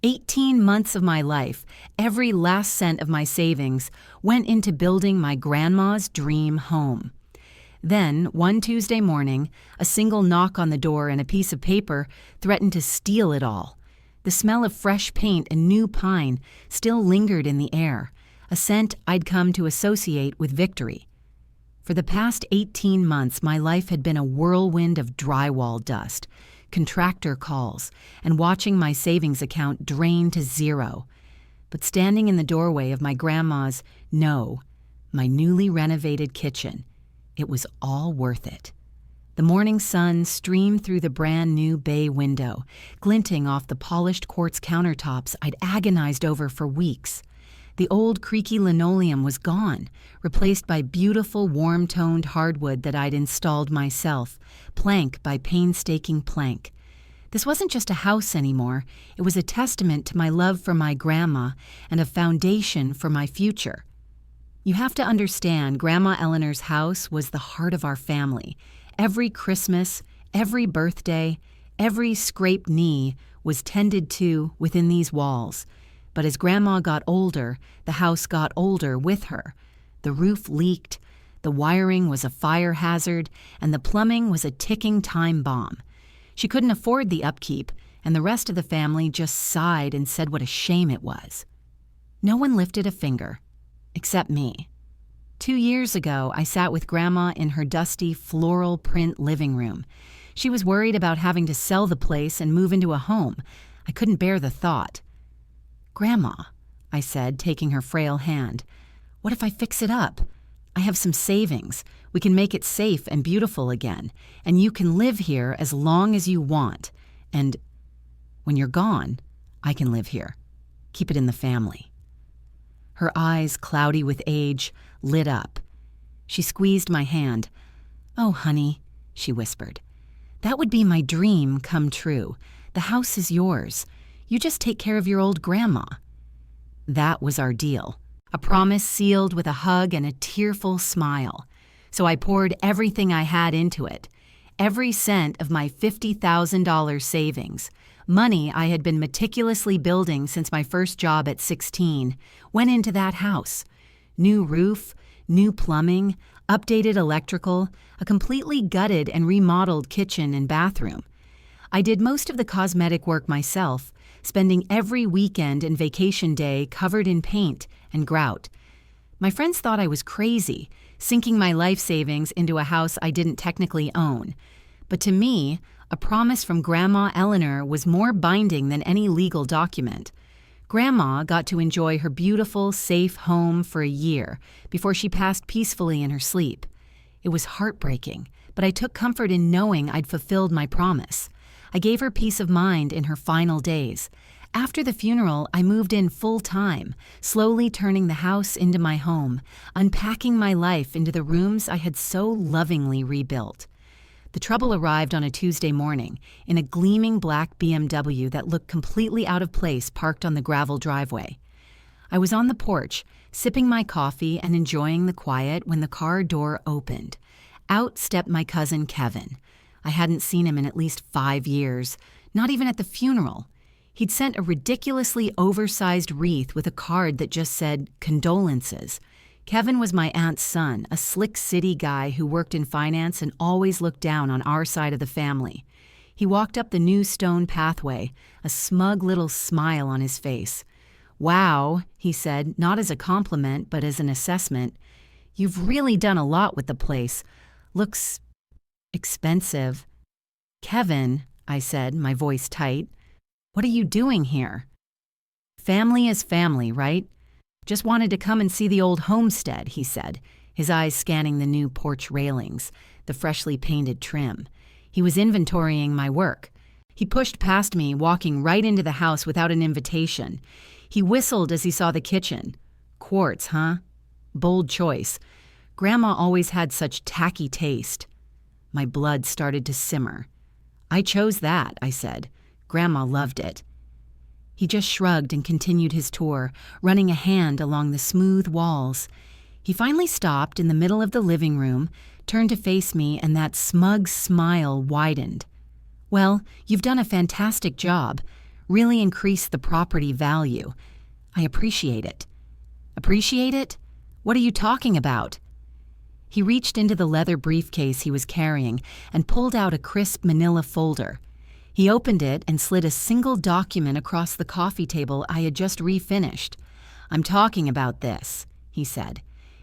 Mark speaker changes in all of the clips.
Speaker 1: 18 months of my life, every last cent of my savings, went into building my grandma's dream home. Then, one Tuesday morning, a single knock on the door and a piece of paper threatened to steal it all. The smell of fresh paint and new pine still lingered in the air, a scent I'd come to associate with victory. For the past 18 months, my life had been a whirlwind of drywall dust, contractor calls, and watching my savings account drain to zero. But standing in the doorway of my grandma's, my newly renovated kitchen, it was all worth it. The morning sun streamed through the brand new bay window, glinting off the polished quartz countertops I'd agonized over for weeks. The old creaky linoleum was gone, replaced by beautiful warm-toned hardwood that I'd installed myself, plank by painstaking plank. This wasn't just a house anymore, it was a testament to my love for my grandma and a foundation for my future. You have to understand, Grandma Eleanor's house was the heart of our family. Every Christmas, every birthday, every scraped knee was tended to within these walls. But as Grandma got older, the house got older with her. The roof leaked, the wiring was a fire hazard, and the plumbing was a ticking time bomb. She couldn't afford the upkeep, and the rest of the family just sighed and said what a shame it was. No one lifted a finger, except me. 2 years ago, I sat with Grandma in her dusty floral print living room. She was worried about having to sell the place and move into a home. I couldn't bear the thought. "Grandma," I said, taking her frail hand, "what if I fix it up? I have some savings. We can make it safe and beautiful again, and you can live here as long as you want. And when you're gone, I can live here. Keep it in the family." Her eyes, cloudy with age, lit up. She squeezed my hand. "Oh, honey," she whispered, "that would be my dream come true. The house is yours. You just take care of your old grandma." That was our deal, a promise sealed with a hug and a tearful smile. So I poured everything I had into it, every cent of my $50,000 savings, money I had been meticulously building since my first job at 16, went into that house. New roof, new plumbing, updated electrical, a completely gutted and remodeled kitchen and bathroom. I did most of the cosmetic work myself, spending every weekend and vacation day covered in paint and grout. My friends thought I was crazy, sinking my life savings into a house I didn't technically own. But to me, a promise from Grandma Eleanor was more binding than any legal document. Grandma got to enjoy her beautiful, safe home for a year before she passed peacefully in her sleep. It was heartbreaking, but I took comfort in knowing I'd fulfilled my promise. I gave her peace of mind in her final days. After the funeral, I moved in full-time, slowly turning the house into my home, unpacking my life into the rooms I had so lovingly rebuilt. The trouble arrived on a Tuesday morning in a gleaming black BMW that looked completely out of place parked on the gravel driveway. I was on the porch, sipping my coffee and enjoying the quiet when the car door opened. Out stepped my cousin Kevin. I hadn't seen him in at least 5 years, not even at the funeral. He'd sent a ridiculously oversized wreath with a card that just said, "Condolences." Kevin was my aunt's son, a slick city guy who worked in finance and always looked down on our side of the family. He walked up the new stone pathway, a smug little smile on his face. "Wow," he said, not as a compliment, but as an assessment. "You've really done a lot with the place. Looks expensive." "Kevin," I said, my voice tight, "what are you doing here?" "Family is family, right? Just wanted to come and see the old homestead," he said, his eyes scanning the new porch railings, the freshly painted trim. He was inventorying my work. He pushed past me, walking right into the house without an invitation. He whistled as he saw the kitchen. "Quartz, huh? Bold choice. Grandma always had such tacky taste." My blood started to simmer. "I chose that," I said. "Grandma loved it." He just shrugged and continued his tour, running a hand along the smooth walls. He finally stopped in the middle of the living room, turned to face me, and that smug smile widened. "Well, you've done a fantastic job. really increase the property value. I appreciate it." "Appreciate it? What are you talking about?" He reached into the leather briefcase he was carrying and pulled out a crisp manila folder. He opened it and slid a single document across the coffee table I had just refinished. "I'm talking about this," he said.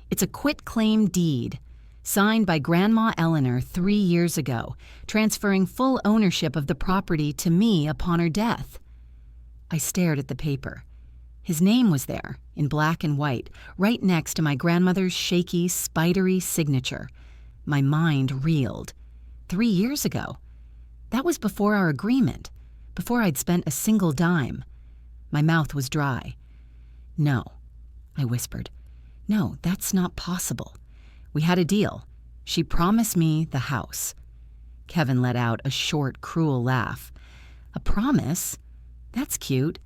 Speaker 1: "It's a quitclaim deed, signed by Grandma Eleanor 3 years ago, transferring full ownership of the property to me upon her death." I stared at the paper. His name was there, in black and white, right next to my grandmother's shaky, spidery signature. My mind reeled. 3 years ago. That was before our agreement, before I'd spent a single dime. My mouth was dry. "No," I whispered. "No, that's not possible. We had a deal. She promised me the house." Kevin let out a short, cruel laugh. "A promise? That's cute.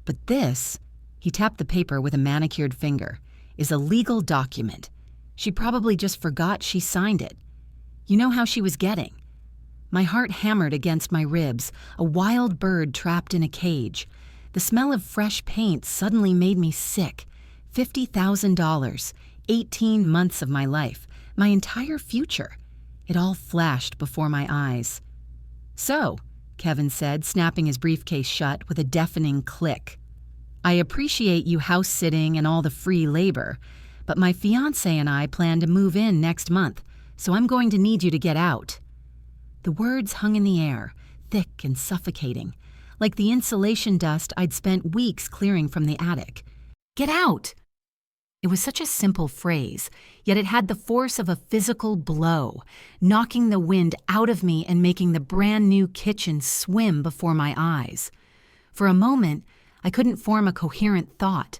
Speaker 1: But this," he tapped the paper with a manicured finger, "is a legal document. She probably just forgot she signed it. You know how she was getting." My heart hammered against my ribs, a wild bird trapped in a cage. The smell of fresh paint suddenly made me sick. $50,000, 18 months of my life, my entire future. It all flashed before my eyes. "So," Kevin said, snapping his briefcase shut with a deafening click, "I appreciate you house-sitting and all the free labor, but my fiancé and I plan to move in next month, so I'm going to need you to get out." The words hung in the air, thick and suffocating, like the insulation dust I'd spent weeks clearing from the attic. "Get out!" It was such a simple phrase, yet it had the force of a physical blow, knocking the wind out of me and making the brand new kitchen swim before my eyes. For a moment, I couldn't form a coherent thought.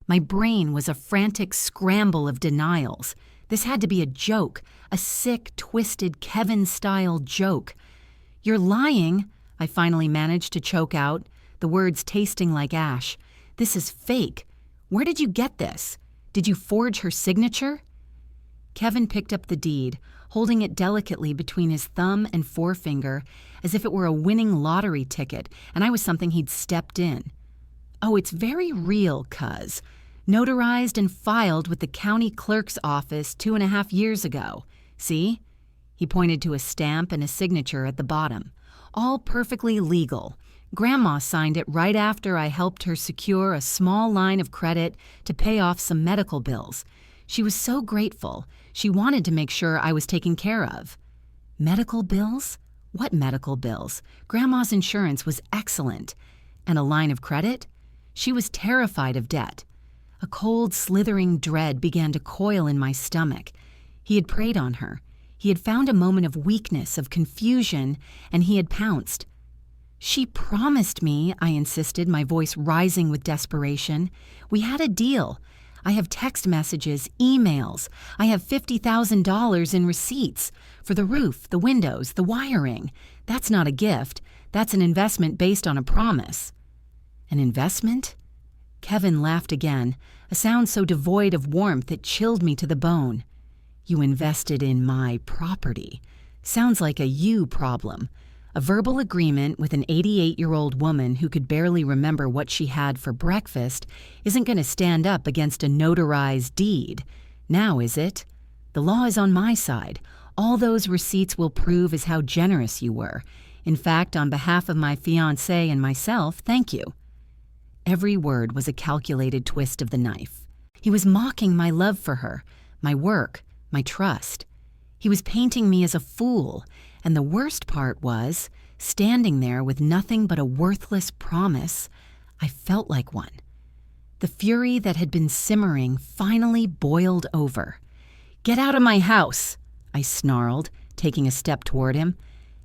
Speaker 1: My brain was a frantic scramble of denials. This had to be a joke, a sick, twisted, Kevin-style joke. "You're lying," I finally managed to choke out, the words tasting like ash. "This is fake. Where did you get this? Did you forge her signature?" Kevin picked up the deed, holding it delicately between his thumb and forefinger, as if it were a winning lottery ticket and I was something he'd stepped in. "Oh, it's very real, cuz. Notarized and filed with the county clerk's office 2.5 years ago. See?" He pointed to a stamp and a signature at the bottom. "All perfectly legal. Grandma signed it right after I helped her secure a small line of credit to pay off some medical bills. She was so grateful. She wanted to make sure I was taken care of." "Medical bills? What medical bills? Grandma's insurance was excellent. And a line of credit?" She was terrified of debt. A cold, slithering dread began to coil in my stomach. He had preyed on her. He had found a moment of weakness, of confusion, and he had pounced. "She promised me," I insisted, my voice rising with desperation. "We had a deal. I have text messages, emails. I have $50,000 in receipts for the roof, the windows, the wiring. That's not a gift. That's an investment based on a promise." "An investment?" Kevin laughed again, a sound so devoid of warmth it chilled me to the bone. "You invested in my property. Sounds like a you problem. A verbal agreement with an 88-year-old woman who could barely remember what she had for breakfast isn't going to stand up against a notarized deed. Now, is it? The law is on my side. All those receipts will prove is how generous you were. In fact, on behalf of my fiancé and myself, thank you." Every word was a calculated twist of the knife. He was mocking my love for her, my work, my trust. He was painting me as a fool, and the worst part was, standing there with nothing but a worthless promise, I felt like one. The fury that had been simmering finally boiled over. "Get out of my house," I snarled, taking a step toward him.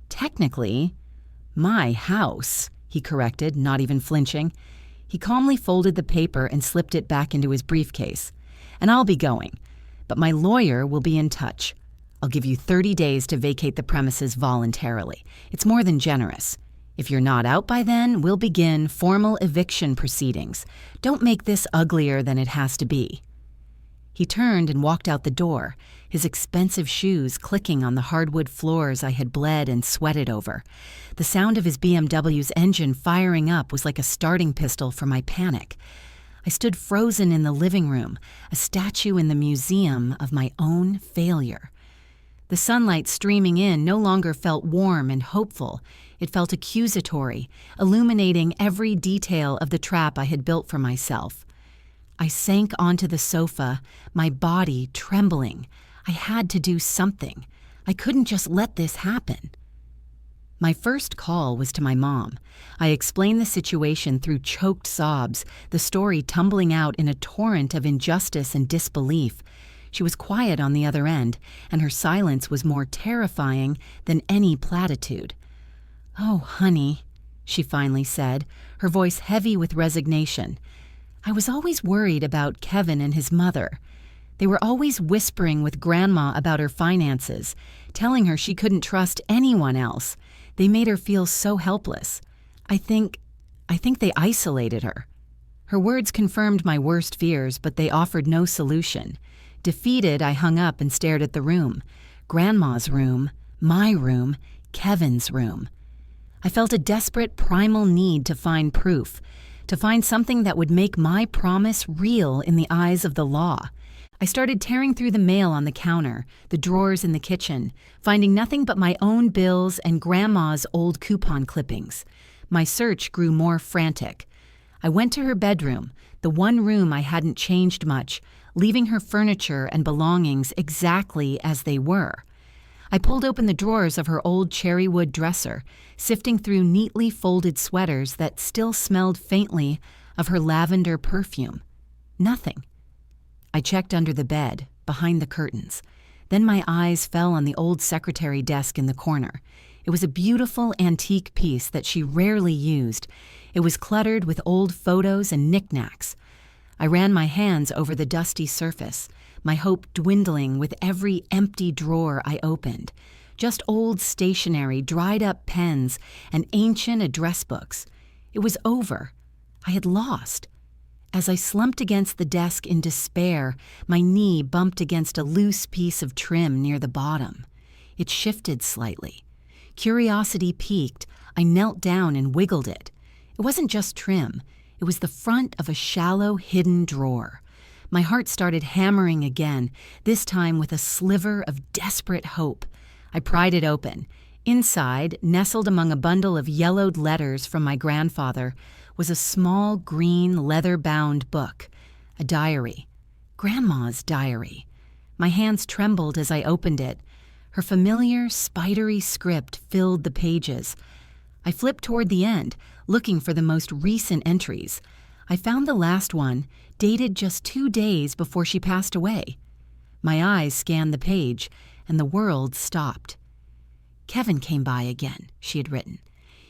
Speaker 1: "Technically, my house," he corrected, not even flinching. He calmly folded the paper and slipped it back into his briefcase. "And I'll be going, but my lawyer will be in touch. I'll give you 30 days to vacate the premises voluntarily. It's more than generous. If you're not out by then, we'll begin formal eviction proceedings. Don't make this uglier than it has to be." He turned and walked out the door, his expensive shoes clicking on the hardwood floors I had bled and sweated over. The sound of his BMW's engine firing up was like a starting pistol for my panic. I stood frozen in the living room, a statue in the museum of my own failure. The sunlight streaming in no longer felt warm and hopeful. It felt accusatory, illuminating every detail of the trap I had built for myself. I sank onto the sofa, my body trembling. I had to do something. I couldn't just let this happen. My first call was to my mom. I explained the situation through choked sobs, the story tumbling out in a torrent of injustice and disbelief. She was quiet on the other end, and her silence was more terrifying than any platitude. "Oh, honey," she finally said, her voice heavy with resignation. "I was always worried about Kevin and his mother. They were always whispering with Grandma about her finances, telling her she couldn't trust anyone else. They made her feel so helpless. I think they isolated her." Her words confirmed my worst fears, but they offered no solution. Defeated, I hung up and stared at the room. Grandma's room, my room, Kevin's room. I felt a desperate primal need to find proof, to find something that would make my promise real in the eyes of the law. I started tearing through the mail on the counter, the drawers in the kitchen, finding nothing but my own bills and Grandma's old coupon clippings. My search grew more frantic. I went to her bedroom, the one room I hadn't changed much, leaving her furniture and belongings exactly as they were. I pulled open the drawers of her old cherrywood dresser, sifting through neatly folded sweaters that still smelled faintly of her lavender perfume. Nothing. I checked under the bed, behind the curtains. Then my eyes fell on the old secretary desk in the corner. It was a beautiful antique piece that she rarely used. It was cluttered with old photos and knickknacks. I ran my hands over the dusty surface, my hope dwindling with every empty drawer I opened. Just old stationery, dried-up pens, and ancient address books. It was over. I had lost. As I slumped against the desk in despair, my knee bumped against a loose piece of trim near the bottom. It shifted slightly. Curiosity piqued. I knelt down and wiggled it. It wasn't just trim. It was the front of a shallow, hidden drawer. My heart started hammering again, this time with a sliver of desperate hope. I pried it open. Inside, nestled among a bundle of yellowed letters from my grandfather, was a small green leather-bound book, a diary. Grandma's diary. My hands trembled as I opened it. Her familiar, spidery script filled the pages. I flipped toward the end, looking for the most recent entries. I found the last one, dated just 2 days before she passed away. My eyes scanned the page, and the world stopped. "Kevin came by again," she had written.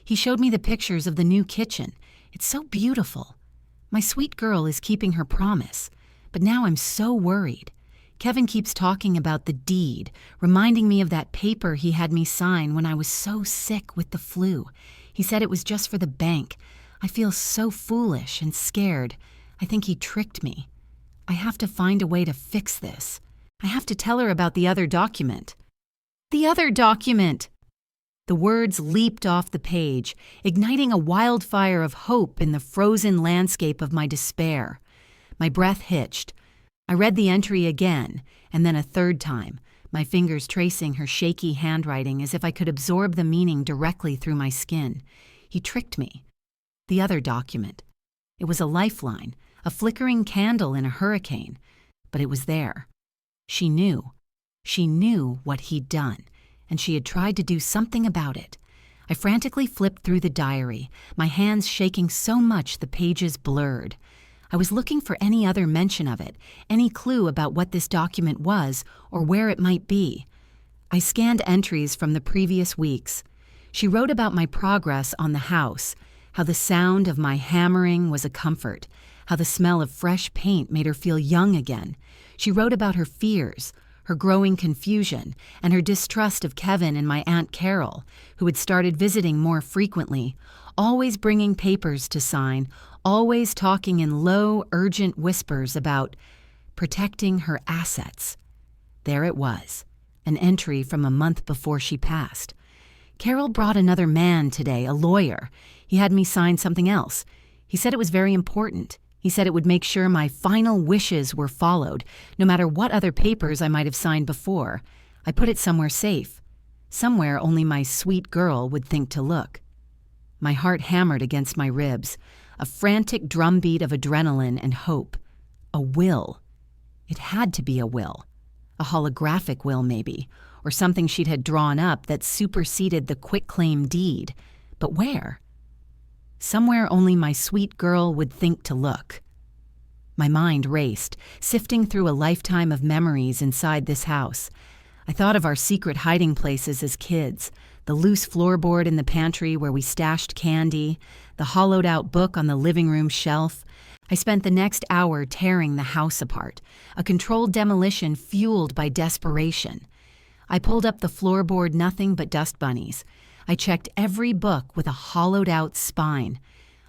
Speaker 1: "He showed me the pictures of the new kitchen. It's so beautiful. My sweet girl is keeping her promise, but now I'm so worried. Kevin keeps talking about the deed, reminding me of that paper he had me sign when I was so sick with the flu. He said it was just for the bank. I feel so foolish and scared. I think he tricked me. I have to find a way to fix this. I have to tell her about the other document." The other document! The words leaped off the page, igniting a wildfire of hope in the frozen landscape of my despair. My breath hitched. I read the entry again, and then a third time, my fingers tracing her shaky handwriting as if I could absorb the meaning directly through my skin. He tricked me. The other document. It was a lifeline, a flickering candle in a hurricane, but it was there. She knew. She knew what he'd done, and she had tried to do something about it. I frantically flipped through the diary, my hands shaking so much the pages blurred. I was looking for any other mention of it, any clue about what this document was or where it might be. I scanned entries from the previous weeks. She wrote about my progress on the house, how the sound of my hammering was a comfort, how the smell of fresh paint made her feel young again. She wrote about her fears, her growing confusion, and her distrust of Kevin and my Aunt Carol, who had started visiting more frequently, always bringing papers to sign, always talking in low, urgent whispers about protecting her assets. There it was, an entry from a month before she passed. Carol brought another man today, a lawyer. He had me sign something else. He said it was very important. He said it would make sure my final wishes were followed, no matter what other papers I might have signed before. I put it somewhere safe, somewhere only my sweet girl would think to look. My heart hammered against my ribs, a frantic drumbeat of adrenaline and hope. A will. It had to be a will. A holographic will, maybe, or something she'd had drawn up that superseded the quitclaim deed. But where? Somewhere only my sweet girl would think to look. My mind raced, sifting through a lifetime of memories inside this house. I thought of our secret hiding places as kids, the loose floorboard in the pantry where we stashed candy, the hollowed-out book on the living room shelf. I spent the next hour tearing the house apart, a controlled demolition fueled by desperation. I pulled up the floorboard, nothing but dust bunnies. I checked every book with a hollowed-out spine.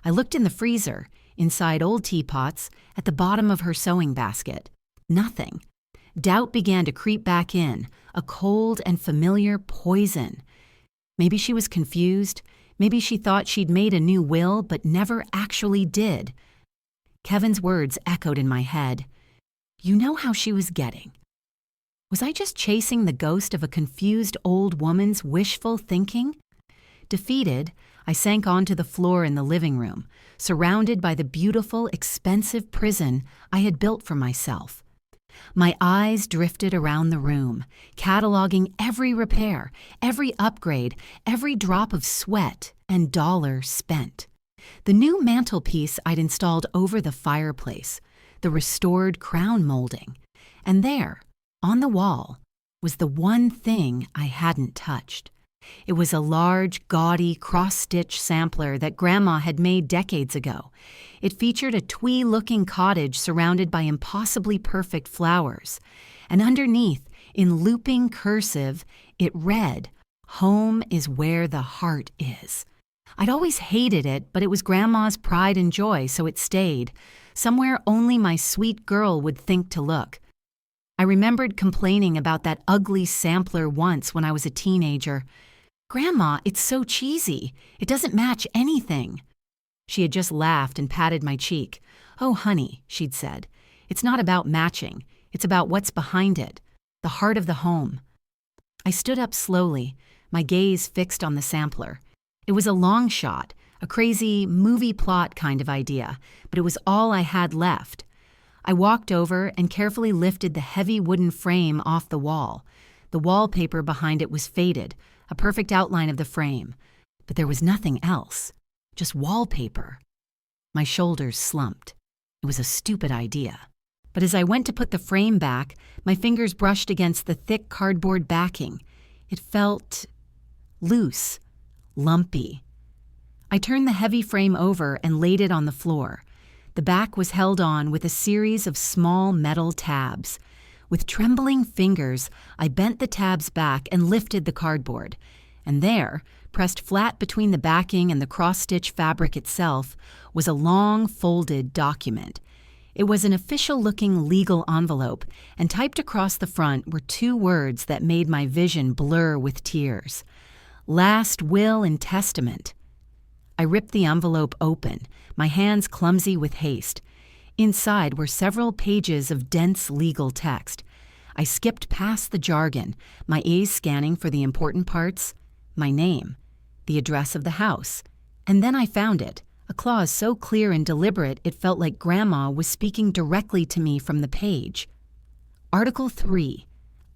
Speaker 1: I looked in the freezer, inside old teapots, at the bottom of her sewing basket. Nothing. Doubt began to creep back in, a cold and familiar poison. Maybe she was confused. Maybe she thought she'd made a new will, but never actually did. Kevin's words echoed in my head. You know how she was getting. Was I just chasing the ghost of a confused old woman's wishful thinking? Defeated, I sank onto the floor in the living room, surrounded by the beautiful, expensive prison I had built for myself. My eyes drifted around the room, cataloging every repair, every upgrade, every drop of sweat and dollar spent. The new mantelpiece I'd installed over the fireplace, the restored crown molding, and there, on the wall, was the one thing I hadn't touched. It was a large, gaudy, cross-stitch sampler that Grandma had made decades ago. It featured a twee-looking cottage surrounded by impossibly perfect flowers. And underneath, in looping cursive, it read, "Home is where the heart is." I'd always hated it, but it was Grandma's pride and joy, so it stayed. Somewhere only my sweet girl would think to look. I remembered complaining about that ugly sampler once when I was a teenager. "Grandma, it's so cheesy. It doesn't match anything." She had just laughed and patted my cheek. "Oh, honey," she'd said, "it's not about matching. It's about what's behind it, the heart of the home." I stood up slowly, my gaze fixed on the sampler. It was a long shot, a crazy movie plot kind of idea, but it was all I had left. I walked over and carefully lifted the heavy wooden frame off the wall. The wallpaper behind it was faded, a perfect outline of the frame. But there was nothing else, just wallpaper. My shoulders slumped. It was a stupid idea. But as I went to put the frame back, my fingers brushed against the thick cardboard backing. It felt loose, lumpy. I turned the heavy frame over and laid it on the floor. The back was held on with a series of small metal tabs. With trembling fingers, I bent the tabs back and lifted the cardboard. And there, pressed flat between the backing and the cross-stitch fabric itself, was a long, folded document. It was an official-looking legal envelope, and typed across the front were two words that made my vision blur with tears. "Last Will and Testament." I ripped the envelope open, my hands clumsy with haste. Inside were several pages of dense legal text. I skipped past the jargon, my A's scanning for the important parts, my name, the address of the house. And then I found it, a clause so clear and deliberate it felt like Grandma was speaking directly to me from the page. Article 3.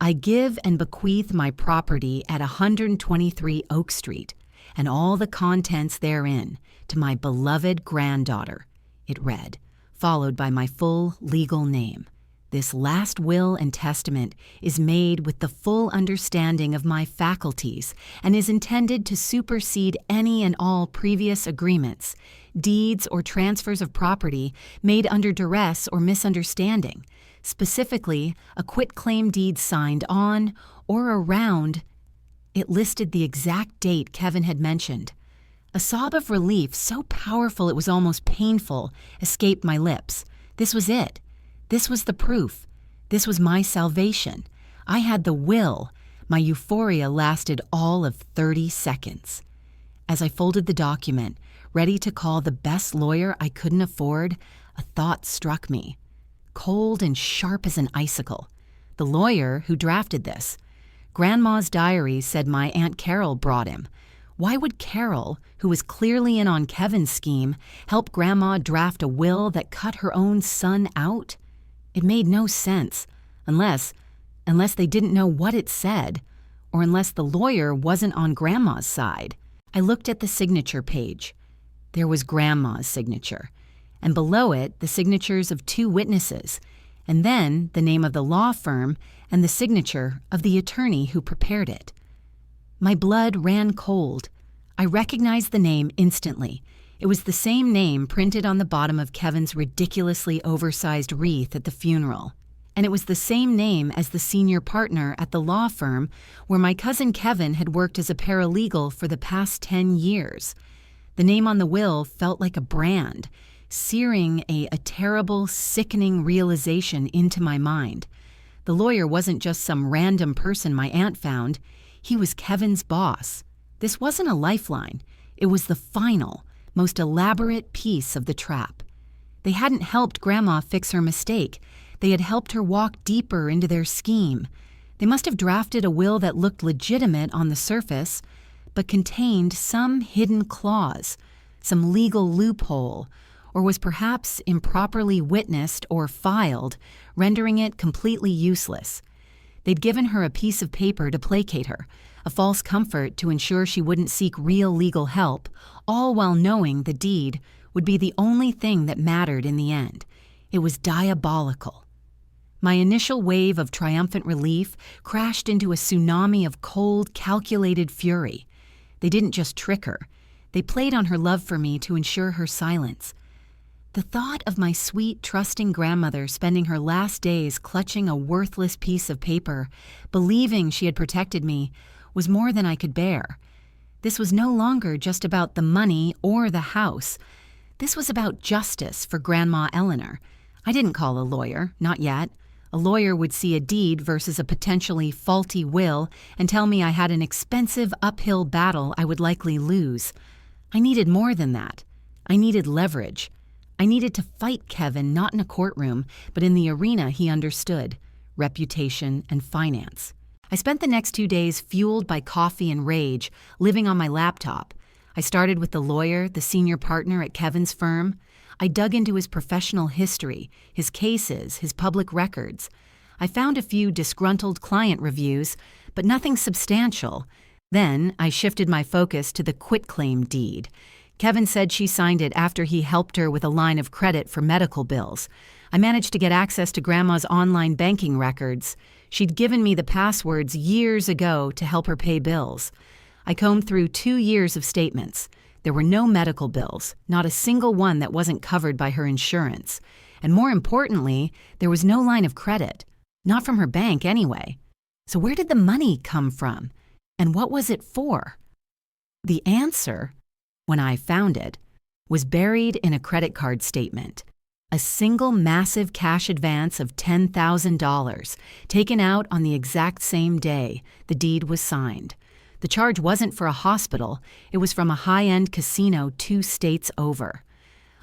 Speaker 1: I give and bequeath my property at 123 Oak Street, and all the contents therein, to my beloved granddaughter, it read, followed by my full legal name. This last will and testament is made with the full understanding of my faculties and is intended to supersede any and all previous agreements, deeds or transfers of property made under duress or misunderstanding, specifically a quitclaim deed signed on or around. It listed the exact date Kevin had mentioned. A sob of relief, so powerful it was almost painful, escaped my lips. This was it. This was the proof. This was my salvation. I had the will. My euphoria lasted all of 30 seconds. As I folded the document, ready to call the best lawyer I couldn't afford, a thought struck me. Cold and sharp as an icicle. The lawyer who drafted this. Grandma's diary said my Aunt Carol brought him. Why would Carol, who was clearly in on Kevin's scheme, help Grandma draft a will that cut her own son out? It made no sense, unless they didn't know what it said, or unless the lawyer wasn't on Grandma's side. I looked at the signature page. There was Grandma's signature, and below it the signatures of 2 witnesses, and then the name of the law firm and the signature of the attorney who prepared it. My blood ran cold. I recognized the name instantly. It was the same name printed on the bottom of Kevin's ridiculously oversized wreath at the funeral. And it was the same name as the senior partner at the law firm where my cousin Kevin had worked as a paralegal for the past 10 years. The name on the will felt like a brand, searing a terrible, sickening realization into my mind. The lawyer wasn't just some random person my aunt found. He was Kevin's boss. This wasn't a lifeline. It was the final, most elaborate piece of the trap. They hadn't helped Grandma fix her mistake. They had helped her walk deeper into their scheme. They must have drafted a will that looked legitimate on the surface, but contained some hidden clause, some legal loophole, or was perhaps improperly witnessed or filed, rendering it completely useless. They'd given her a piece of paper to placate her, a false comfort to ensure she wouldn't seek real legal help, all while knowing the deed would be the only thing that mattered in the end. It was diabolical. My initial wave of triumphant relief crashed into a tsunami of cold, calculated fury. They didn't just trick her. They played on her love for me to ensure her silence. The thought of my sweet, trusting grandmother spending her last days clutching a worthless piece of paper, believing she had protected me, was more than I could bear. This was no longer just about the money or the house. This was about justice for Grandma Eleanor. I didn't call a lawyer, not yet. A lawyer would see a deed versus a potentially faulty will and tell me I had an expensive uphill battle I would likely lose. I needed more than that. I needed leverage. I needed to fight Kevin not in a courtroom, but in the arena he understood, reputation and finance. I spent the next 2 days fueled by coffee and rage, living on my laptop. I started with the lawyer, the senior partner at Kevin's firm. I dug into his professional history, his cases, his public records. I found a few disgruntled client reviews, but nothing substantial. Then I shifted my focus to the quitclaim deed. Kevin said she signed it after he helped her with a line of credit for medical bills. I managed to get access to Grandma's online banking records. She'd given me the passwords years ago to help her pay bills. I combed through 2 years of statements. There were no medical bills, not a single one that wasn't covered by her insurance. And more importantly, there was no line of credit. Not from her bank, anyway. So where did the money come from? And what was it for? The answer, when I found it, was buried in a credit card statement. A single massive cash advance of $10,000, taken out on the exact same day the deed was signed. The charge wasn't for a hospital, it was from a high-end casino 2 states over.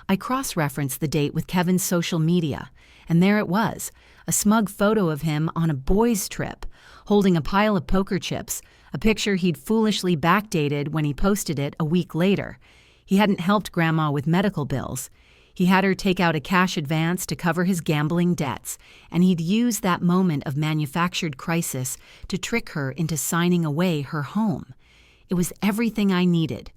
Speaker 1: I cross-referenced the date with Kevin's social media, and there it was, a smug photo of him on a boys' trip, holding a pile of poker chips, a picture he'd foolishly backdated when he posted it a week later. He hadn't helped Grandma with medical bills. He had her take out a cash advance to cover his gambling debts, and he'd used that moment of manufactured crisis to trick her into signing away her home. It was everything I needed.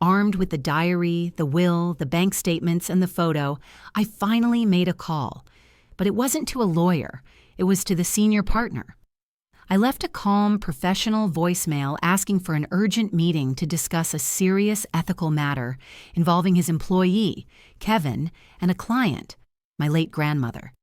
Speaker 1: Armed with the diary, the will, the bank statements, and the photo, I finally made a call. But it wasn't to a lawyer. It was to the senior partner. I left a calm, professional voicemail asking for an urgent meeting to discuss a serious ethical matter involving his employee, Kevin, and a client, my late grandmother.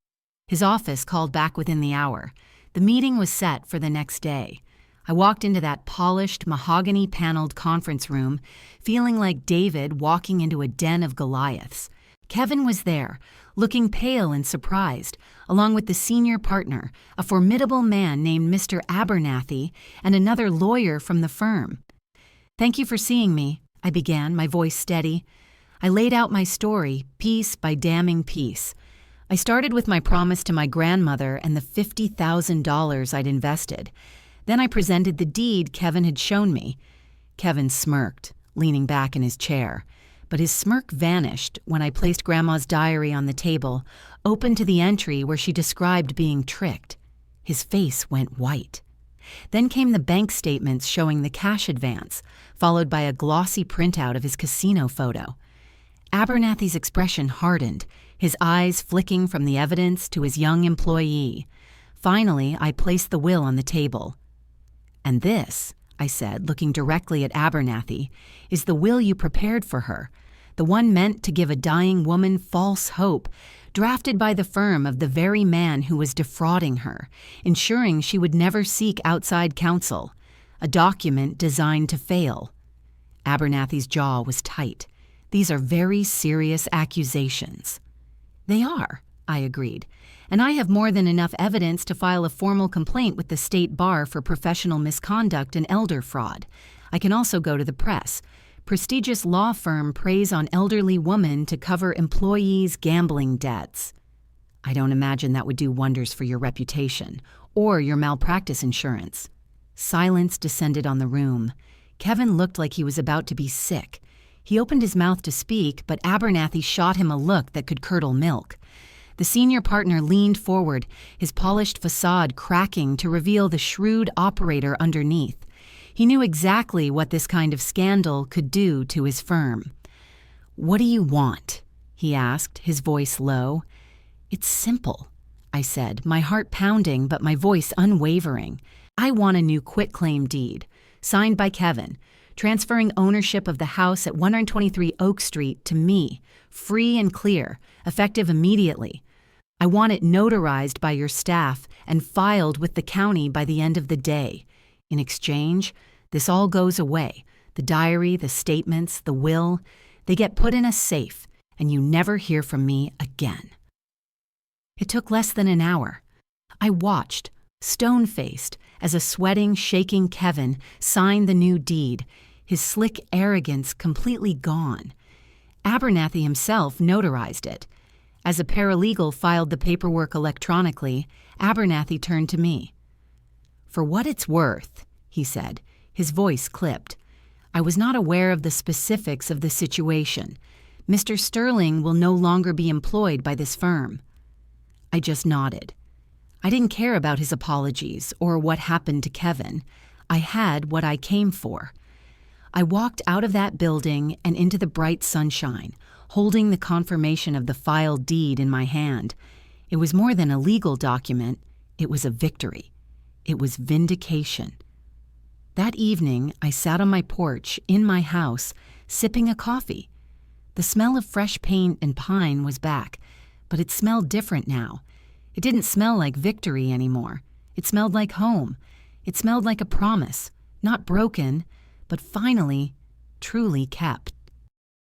Speaker 1: His office called back within the hour. The meeting was set for the next day. I walked into that polished, mahogany-paneled conference room, feeling like David walking into a den of Goliaths. Kevin was there, looking pale and surprised, along with the senior partner, a formidable man named Mr. Abernathy, and another lawyer from the firm. "Thank you for seeing me," I began, my voice steady. I laid out my story, piece by damning piece. I started with my promise to my grandmother and the $50,000 I'd invested. Then I presented the deed Kevin had shown me. Kevin smirked, leaning back in his chair. But his smirk vanished when I placed Grandma's diary on the table, open to the entry where she described being tricked. His face went white. Then came the bank statements showing the cash advance, followed by a glossy printout of his casino photo. Abernathy's expression hardened, his eyes flicking from the evidence to his young employee. Finally, I placed the will on the table. "And this," I said, looking directly at Abernathy, "is the will you prepared for her, the one meant to give a dying woman false hope, drafted by the firm of the very man who was defrauding her, ensuring she would never seek outside counsel, a document designed to fail." Abernathy's jaw was tight. "These are very serious accusations." "They are," I agreed, "and I have more than enough evidence to file a formal complaint with the state bar for professional misconduct and elder fraud. I can also go to the press. Prestigious law firm preys on elderly woman to cover employees' gambling debts." "I don't imagine that would do wonders for your reputation or your malpractice insurance." Silence descended on the room. Kevin looked like he was about to be sick. He opened his mouth to speak, but Abernathy shot him a look that could curdle milk. The senior partner leaned forward, his polished facade cracking to reveal the shrewd operator underneath. He knew exactly what this kind of scandal could do to his firm. "What do you want?" he asked, his voice low. "It's simple," I said, my heart pounding but my voice unwavering. "I want a new quitclaim deed, signed by Kevin, transferring ownership of the house at 123 Oak Street to me, free and clear, effective immediately. I want it notarized by your staff and filed with the county by the end of the day. In exchange, this all goes away. The diary, the statements, the will, they get put in a safe, and you never hear from me again." It took less than an hour. I watched, stone-faced, as a sweating, shaking Kevin signed the new deed, his slick arrogance completely gone. Abernathy himself notarized it. As a paralegal filed the paperwork electronically, Abernathy turned to me. "For what it's worth," he said, his voice clipped. "I was not aware of the specifics of the situation. Mr. Sterling will no longer be employed by this firm." I just nodded. I didn't care about his apologies or what happened to Kevin. I had what I came for. I walked out of that building and into the bright sunshine, holding the confirmation of the filed deed in my hand. It was more than a legal document. It was a victory. It was vindication. That evening, I sat on my porch in my house, sipping a coffee. The smell of fresh paint and pine was back, but it smelled different now. It didn't smell like victory anymore. It smelled like home. It smelled like a promise, not broken, but finally, truly kept.